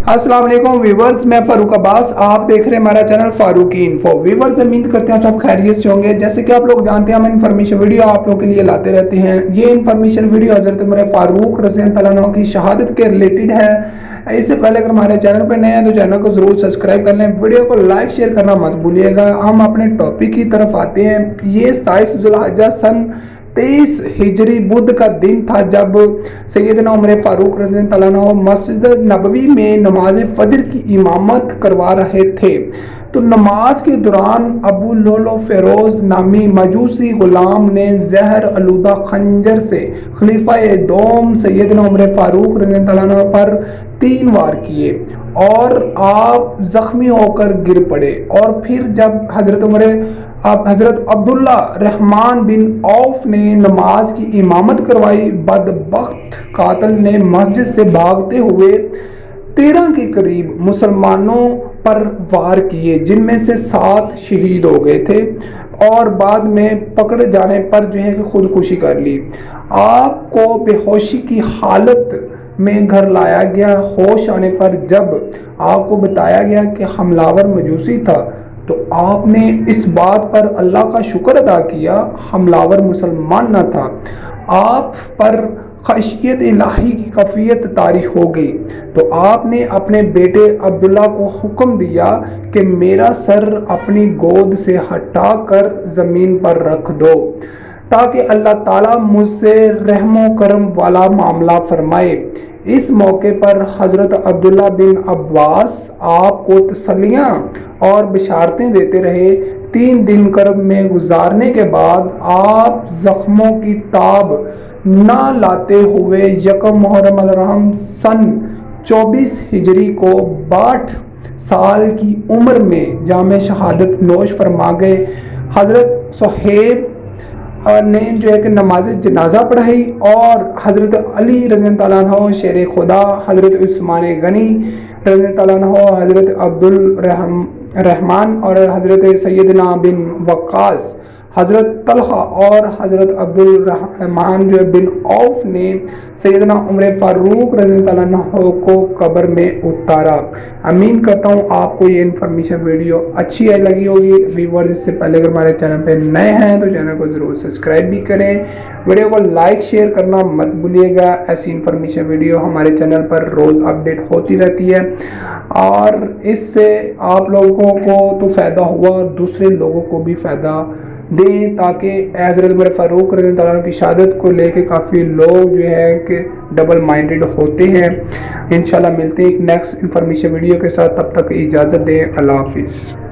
अस्सलाम वालेकुम व्यूवर्स, मैं फारूक अब्बास। आप देख रहे हैं हमारा चैनल फारूकी इन्फो। व्यूवर्स, उम्मीद करते हैं आप खैरियत से होंगे। जैसे कि आप लोग जानते हैं, हम इन्फॉर्मेशन वीडियो आप लोगों के लिए लाते रहते हैं। ये इन्फॉर्मेशन वीडियो हज़रत उमर फारूक रज़ी अल्लाह तआला की शहादत के रिलेटेड है। इससे पहले अगर हमारे चैनल पर नए हैं तो चैनल को ज़रूर सब्सक्राइब कर लें, वीडियो को लाइक शेयर करना मत भूलिएगा। हम अपने टॉपिक की तरफ आते हैं। ये 27 ज़ुल्हिज्जा सन 23 हिजरी बुध का दिन था जब सैयदना उमर फारूक रज़ी अल्लाह तआला मस्जिद नबवी में नमाज फजर की इमामत करवा रहे थे। तो नमाज के दौरान अबू लोलो फेरोज नामी मजूसी गुलाम ने जहर आलूदा खंजर से खलीफा दोम सैयदना उमर फारूक रज़ी अल्लाह तआला पर 3 वार किए और आप जख्मी होकर गिर पड़े। और फिर जब हजरत अब्दुल्ला रहमान बिन औफ ने नमाज की इमामत करवाई, बदबख्त कातिल ने मस्जिद से भागते हुए 13 के करीब मुसलमानों पर वार किए, जिनमें से 7 शहीद हो गए थे और बाद में पकड़ जाने पर जो है कि खुदकुशी कर ली। आपको बेहोशी की हालत में घर लाया गया। होश आने पर जब आपको बताया गया कि हमलावर मजूसी था तो आपने इस बात पर अल्लाह का शुक्र अदा किया हमलावर मुसलमान न था। आप पर खशियत इलाही की कफ़ियत तारीख हो गई तो आपने अपने बेटे अब्दुल्ला को हुक्म दिया कि मेरा सर अपनी गोद से हटा कर ज़मीन पर रख दो ताकि अल्लाह ताला मुझसे रहमो करम वाला मामला फरमाए। इस मौके पर हज़रत अब्दुल्ला बिन अब्बास आपको तसल्लियाँ और बिशारतें देते रहे। 3 दिन कर्ब में गुजारने के बाद आप ज़ख्मों की ताब न लाते हुए यकम मुहर्रम अल-रहम सन 24 हिजरी को 62 साल की उम्र में जामे शहादत नोश फरमा गए। हज़रत सुहेब ने जो है कि नमाज जनाजा पढ़ाई और हज़रत अली रज़ी अल्लाह अन्हु शेर खुदा, हज़रत उस्मान गनी रज़ी अल्लाह अन्हु, हज़रत अब्दुल रहमान और हज़रत सैयदना बिन वक्कास, हज़रत तलहा और हज़रत अब्दुल रहमान जो बिन औफ ने सैयदना उमर फारूक रज़ी अल्लाह अन्हु को कब्र में उतारा। उम्मीद करता हूँ आपको ये इन्फॉर्मेशन वीडियो अच्छी लगी होगी। व्यूअर्स, इससे पहले अगर हमारे चैनल पे नए हैं तो चैनल को ज़रूर सब्सक्राइब भी करें, वीडियो को लाइक शेयर करना मत भूलिएगा। ऐसी इन्फॉर्मेशन वीडियो हमारे चैनल पर रोज़ अपडेट होती रहती है और इससे आप लोगों को तो फ़ायदा हुआ और दूसरे लोगों को भी फ़ायदा दें ताकि हज़रत उमर फारूक रज़ी अल्लाह तआला की शहादत को लेके काफ़ी लोग जो है कि डबल माइंडेड होते हैं। इंशाल्लाह मिलते हैं एक नेक्स्ट इन्फॉर्मेशन वीडियो के साथ, तब तक इजाज़त दें। अल्लाह हाफिज़।